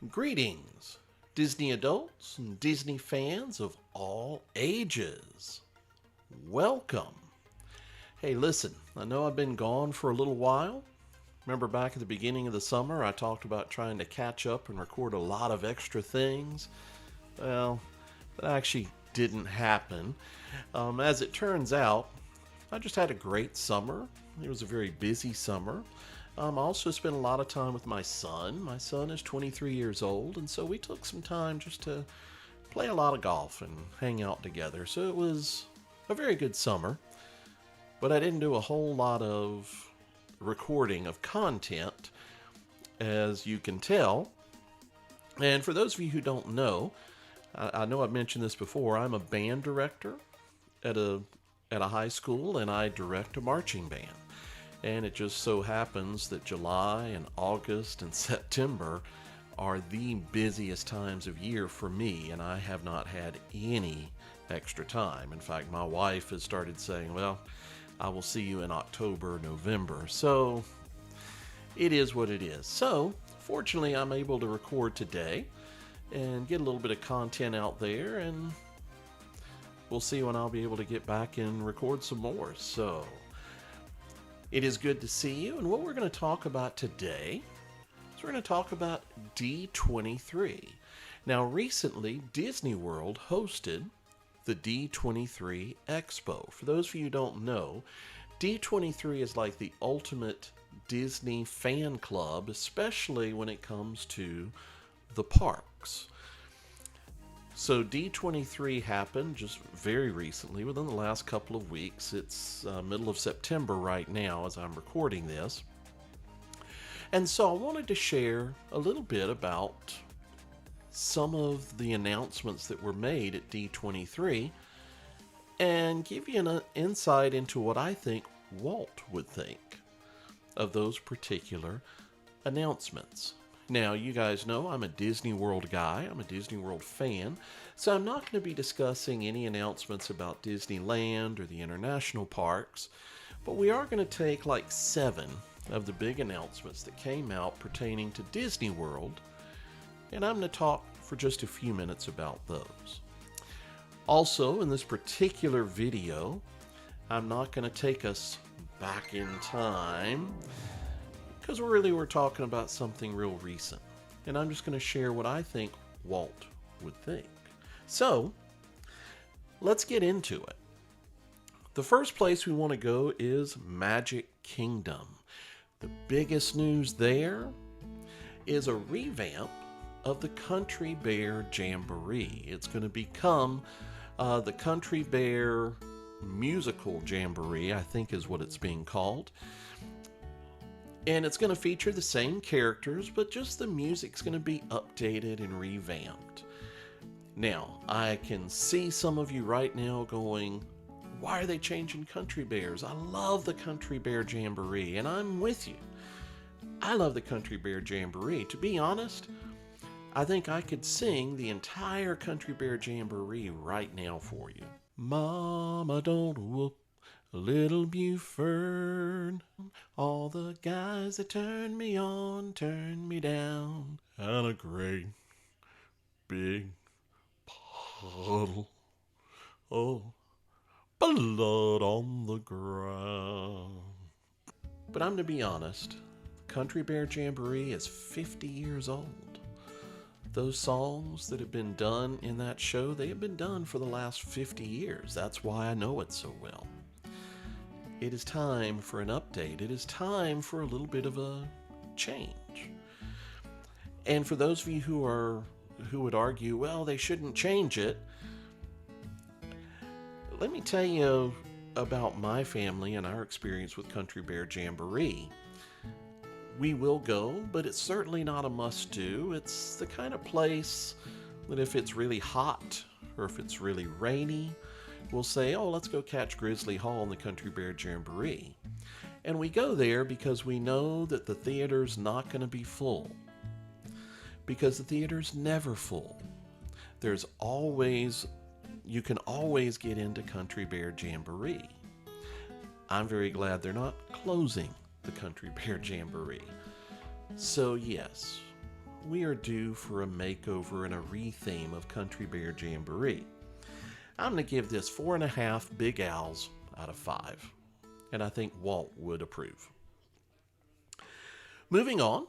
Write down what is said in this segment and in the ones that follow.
Greetings, Disney adults and Disney fans of all ages. Welcome. Hey, listen, I know I've been gone for a little while. Remember back at the beginning of the summer, I talked about trying to catch up and record a lot of extra things. Well, that actually didn't happen. As it turns out, I just had a great summer. It was a very busy summer. I also spent a lot of time with my son. My son is 23 years old, and so we took some time just to play a lot of golf and hang out together. So it was a very good summer, but I didn't do a whole lot of recording of content, as you can tell. And for those of you who don't know, I know I've mentioned this before, I'm a band director at a high school, and I direct a marching band. And it just so happens that July and August and September are the busiest times of year for me, and I have not had any extra time. In fact, my wife has started saying, well, I will see you in October, November. So it is what it is. So fortunately, I'm able to record today and get a little bit of content out there, and we'll see when I'll be able to get back and record some more. So it is good to see you, and what we're going to talk about today is we're going to talk about D23. Now, recently, Disney World hosted the D23 Expo. For those of you who don't know, D23 is like the ultimate Disney fan club, especially when it comes to the parks. So D23 happened just very recently, within the last couple of weeks. It's middle of September right now as I'm recording this. And so I wanted to share a little bit about some of the announcements that were made at D23 and give you an insight into what I think Walt would think of those particular announcements. Now, you guys know I'm a Disney World guy. I'm a Disney World fan. So I'm not going to be discussing any announcements about Disneyland or the international parks. But we are going to take like 7 of the big announcements that came out pertaining to Disney World. And I'm going to talk for just a few minutes about those. Also, in this particular video, I'm not going to take us back in time, because we're talking about something real recent. And I'm just going to share what I think Walt would think. So, let's get into it. The first place we want to go is Magic Kingdom. The biggest news there is a revamp of the Country Bear Jamboree. It's going to become the Country Bear Musical Jamboree, I think is what it's being called. And it's going to feature the same characters, but just the music's going to be updated and revamped. Now, I can see some of you right now going, why are they changing Country Bears? I love the Country Bear Jamboree, and I'm with you. I love the Country Bear Jamboree. To be honest, I think I could sing the entire Country Bear Jamboree right now for you. Mama, don't whoop Little Buford, all the guys that turn me on, turn me down, and a great big puddle of blood on the ground. But I'm to be honest, Country Bear Jamboree is 50 years old. Those songs that have been done in that show, they have been done for the last 50 years. That's why I know it so well. It is time for an update. It is time for a little bit of a change. And for those of you who would argue, well, they shouldn't change it, let me tell you about my family and our experience with Country Bear Jamboree. We will go, but it's certainly not a must-do. It's the kind of place that if it's really hot or if it's really rainy, we'll say, oh, let's go catch Grizzly Hall in the Country Bear Jamboree. And we go there because we know that the theater's not going to be full. Because the theater's never full. You can always get into Country Bear Jamboree. I'm very glad they're not closing the Country Bear Jamboree. So yes, we are due for a makeover and a retheme of Country Bear Jamboree. I'm going to give this 4.5 Big Owls out of 5. And I think Walt would approve. Moving on.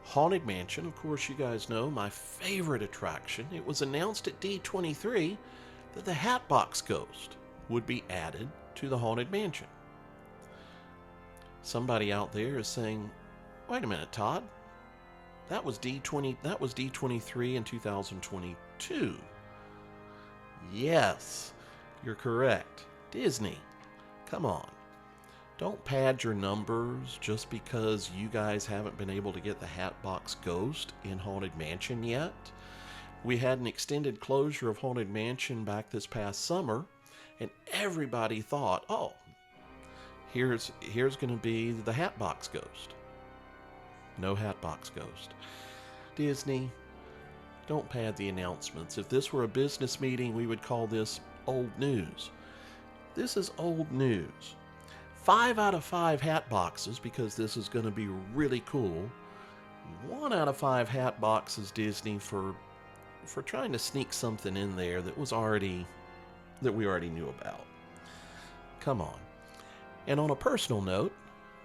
Haunted Mansion, of course you guys know, my favorite attraction. It was announced at D23 that the Hatbox Ghost would be added to the Haunted Mansion. Somebody out there is saying, wait a minute, Todd. That was D23 in 2022. Yes, you're correct. Disney, come on. Don't pad your numbers just because you guys haven't been able to get the Hatbox Ghost in Haunted Mansion yet. We had an extended closure of Haunted Mansion back this past summer, and everybody thought, oh, here's going to be the Hatbox Ghost. No Hatbox Ghost. Disney, don't pad the announcements. If this were a business meeting, we would call this old news. This is old news. 5 out of 5 hat boxes because this is going to be really cool. 1 out of 5 hat boxes, Disney, for trying to sneak something in there that we already knew about. Come on. And on a personal note,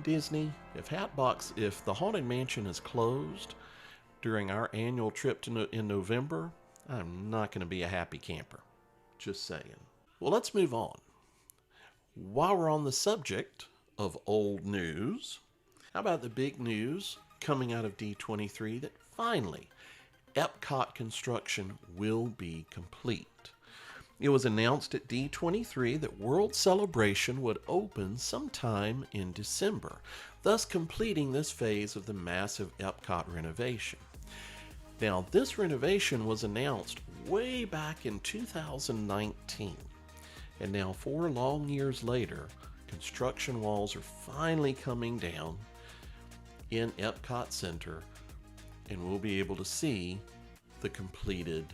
Disney, if the Haunted Mansion is closed during our annual trip in November, I'm not going to be a happy camper. Just saying. Well, let's move on. While we're on the subject of old news, how about the big news coming out of D23 that finally Epcot construction will be complete? It was announced at D23 that World Celebration would open sometime in December, thus completing this phase of the massive Epcot renovation. Now, this renovation was announced way back in 2019. And now 4 long years later, construction walls are finally coming down in Epcot Center, and we'll be able to see the completed,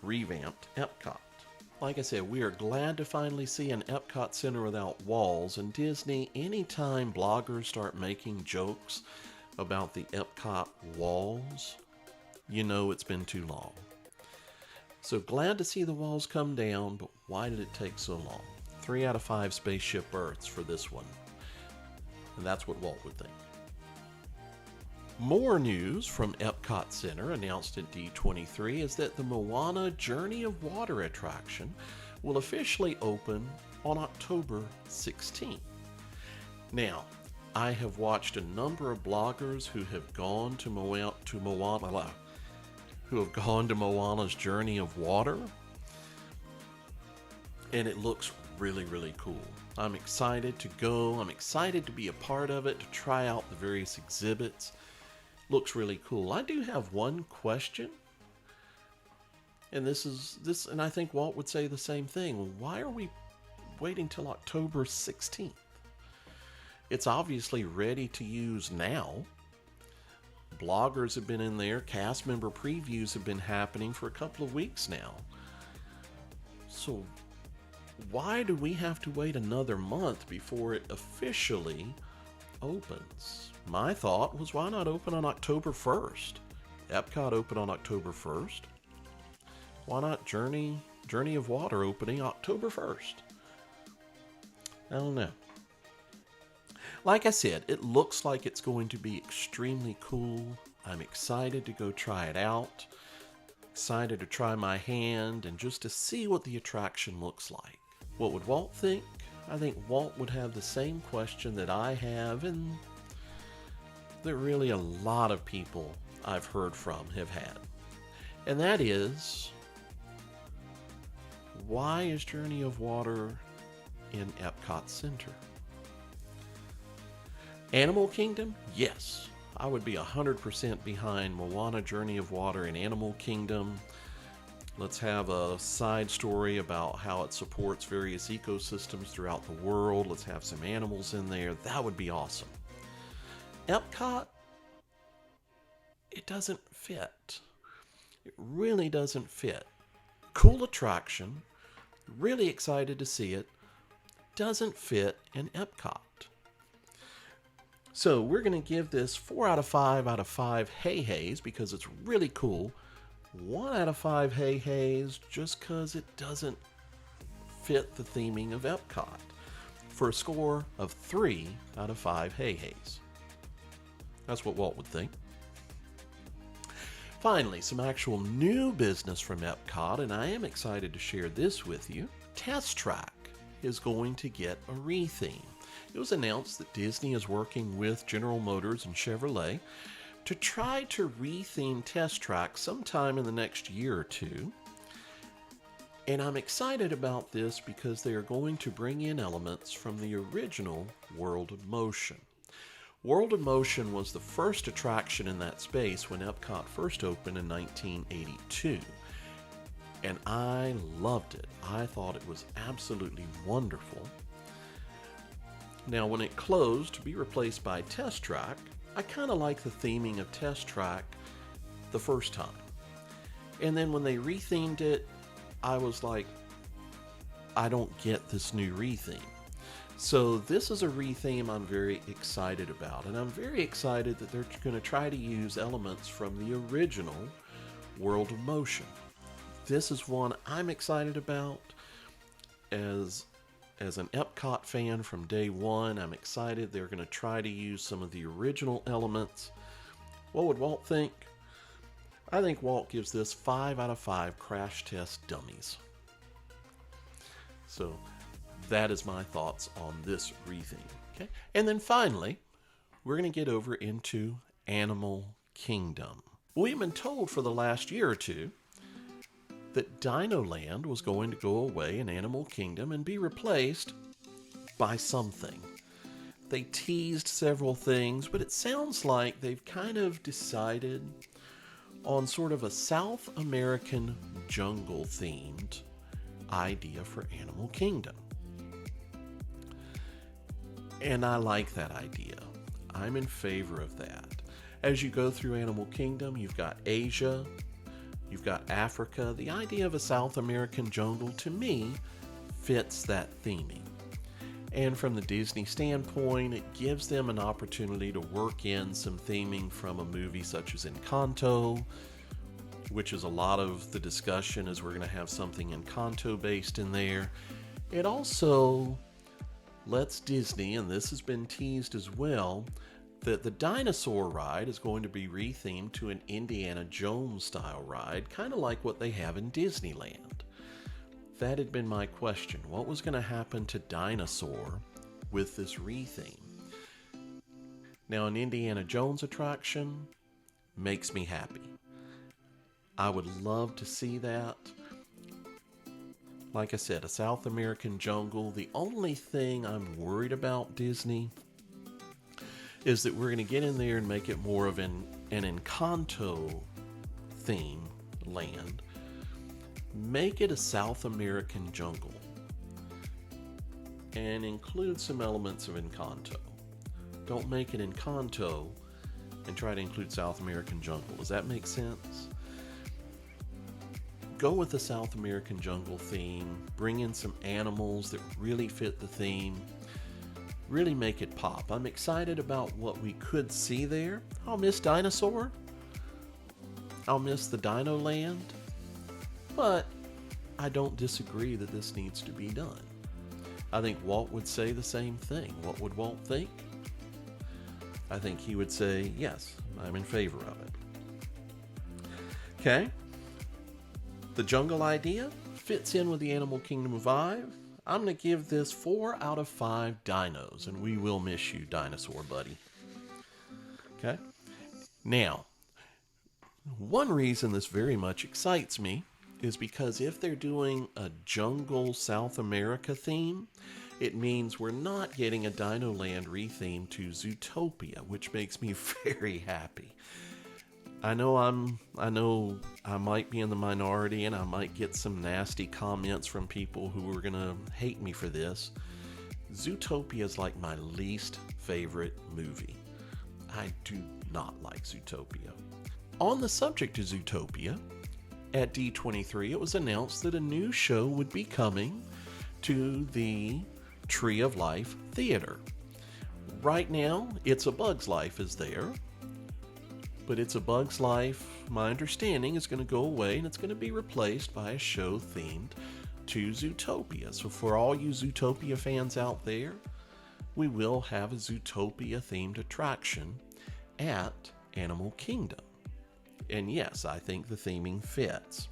revamped Epcot. Like I said, we are glad to finally see an Epcot Center without walls, and Disney, anytime bloggers start making jokes about the Epcot walls, you know it's been too long. So glad to see the walls come down, but why did it take so long? 3 out of 5 spaceship berths for this one. And that's what Walt would think. More news from Epcot Center announced at D23 is that the Moana Journey of Water attraction will officially open on October 16th. Now, I have watched a number of bloggers who have gone to Moana's Journey of Water, and it looks really, really cool. I'm excited to go. I'm excited to be a part of it, to try out the various exhibits. Looks really cool. I do have one question, and and I think Walt would say the same thing. Why are we waiting till October 16th? It's obviously ready to use now. Bloggers have been in there. Cast member previews have been happening for a couple of weeks now. So why do we have to wait another month before it officially opens? My thought was, why not open on October 1st? Epcot open on October 1st. Why not Journey of Water opening October 1st? I don't know. Like I said, it looks like it's going to be extremely cool. I'm excited to go try it out. Excited to try my hand and just to see what the attraction looks like. What would Walt think? I think Walt would have the same question that I have, and that really a lot of people I've heard from have had. And that is, why is Journey of Water in Epcot Center? Animal Kingdom? Yes. I would be 100% behind Moana Journey of Water in Animal Kingdom. Let's have a side story about how it supports various ecosystems throughout the world. Let's have some animals in there. That would be awesome. Epcot, it doesn't fit. It really doesn't fit. Cool attraction. Really excited to see it. Doesn't fit in Epcot. So we're going to give this 4 out of 5 hey hays because it's really cool. 1 out of 5 hey hays just because it doesn't fit the theming of Epcot, for a score of 3 out of 5 hey hays. That's what Walt would think. Finally, some actual new business from Epcot, and I am excited to share this with you. Test Track is going to get a retheme. It was announced that Disney is working with General Motors and Chevrolet to try to retheme Test Track sometime in the next year or two. And I'm excited about this because they are going to bring in elements from the original World of Motion. World of Motion was the first attraction in that space when Epcot first opened in 1982. And I loved it. I thought it was absolutely wonderful. Now, when it closed to be replaced by Test Track, I kind of like the theming of Test Track the first time. And then when they rethemed it, I was like, I don't get this new retheme. So this is a retheme I'm very excited about, and I'm very excited that they're going to try to use elements from the original World of Motion. This is one I'm excited about. As an Epcot fan from day one, I'm excited they're going to try to use some of the original elements. What would Walt think? I think Walt gives this 5 out of 5 crash test dummies. So that is my thoughts on this retheme. Okay? And then finally, we're going to get over into Animal Kingdom. We've been told for the last year or two that Dino Land was going to go away in Animal Kingdom and be replaced by something. They teased several things, but it sounds like they've kind of decided on sort of a South American jungle themed idea for Animal Kingdom. And I like that idea. I'm in favor of that. As you go through Animal Kingdom, you've got Asia, you've got Africa. The idea of a South American jungle, to me, fits that theming. And from the Disney standpoint, it gives them an opportunity to work in some theming from a movie such as Encanto, which is a lot of the discussion, as we're going to have something Encanto based in there. It also lets Disney, and this has been teased as well, that the dinosaur ride is going to be rethemed to an Indiana Jones style ride, kind of like what they have in Disneyland. That had been my question. What was going to happen to Dinosaur with this retheme? Now, an Indiana Jones attraction makes me happy. I would love to see that. Like I said, a South American jungle. The only thing I'm worried about, Disney, is that we're going to get in there and make it more of an Encanto theme land. Make it a South American jungle and include some elements of Encanto. Don't make it Encanto and try to include South American jungle. Does that make sense? Go with the South American jungle theme. Bring in some animals that really fit the theme. Really make it pop. I'm excited about what we could see there. I'll miss Dinosaur. I'll miss the Dino Land. But I don't disagree that this needs to be done. I think Walt would say the same thing. What would Walt think? I think he would say, yes, I'm in favor of it. Okay. The jungle idea fits in with the Animal Kingdom vibe. I'm going to give this 4 out of 5 dinos, and we will miss you, dinosaur buddy. Okay? Now, one reason this very much excites me is because if they're doing a jungle South America theme, it means we're not getting a Dino Land retheme to Zootopia, which makes me very happy. I know I might be in the minority and I might get some nasty comments from people who are going to hate me for this. Zootopia is like my least favorite movie. I do not like Zootopia. On the subject of Zootopia, at D23 it was announced that a new show would be coming to the Tree of Life Theater. Right now, It's a Bug's Life is there, but It's a Bug's Life, my understanding, is going to go away and it's going to be replaced by a show themed to Zootopia. So for all you Zootopia fans out there, we will have a Zootopia themed attraction at Animal Kingdom. And yes, I think the theming fits.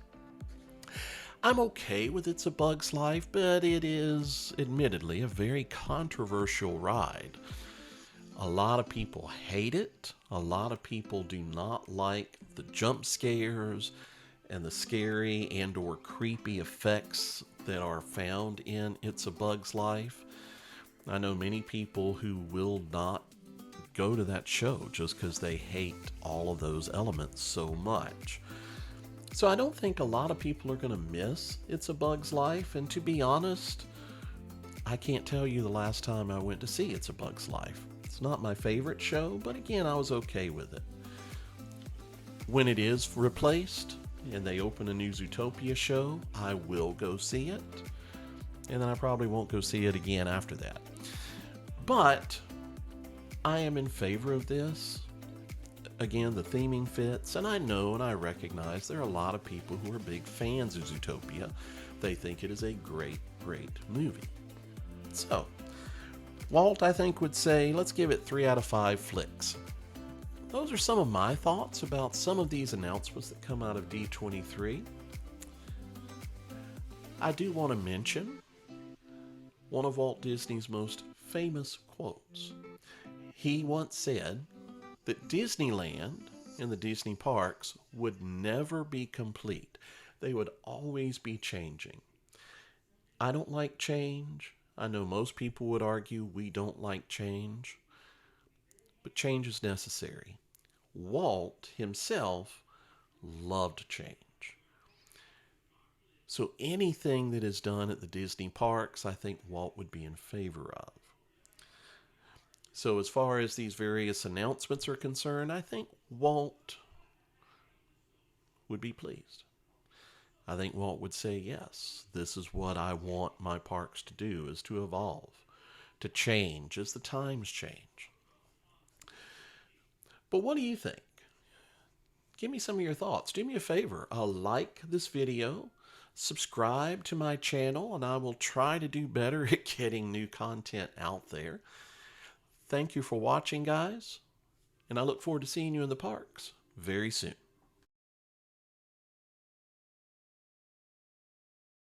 I'm okay with It's a Bug's Life, but it is admittedly a very controversial ride. A lot of people hate it. A lot of people do not like the jump scares and the scary and or creepy effects that are found in It's a Bug's Life. I know many people who will not go to that show just because they hate all of those elements so much. So I don't think a lot of people are going to miss It's a Bug's Life. And to be honest, I can't tell you the last time I went to see It's a Bug's Life. It's not my favorite show, but again, I was okay with it. When it is replaced and they open a new Zootopia show, I will go see it. And then I probably won't go see it again after that. But I am in favor of this. Again, the theming fits, and I know and I recognize there are a lot of people who are big fans of Zootopia. They think it is a great, great movie. So, Walt, I think, would say, let's give it 3 out of 5 flicks. Those are some of my thoughts about some of these announcements that come out of D23. I do want to mention one of Walt Disney's most famous quotes. He once said that Disneyland and the Disney parks would never be complete. They would always be changing. I don't like change. I know most people would argue we don't like change, but change is necessary. Walt himself loved change. So anything that is done at the Disney parks, I think Walt would be in favor of. So as far as these various announcements are concerned, I think Walt would be pleased. I think Walt would say, yes, this is what I want my parks to do, is to evolve, to change as the times change. But what do you think? Give me some of your thoughts. Do me a favor. Like this video, subscribe to my channel, and I will try to do better at getting new content out there. Thank you for watching, guys, and I look forward to seeing you in the parks very soon.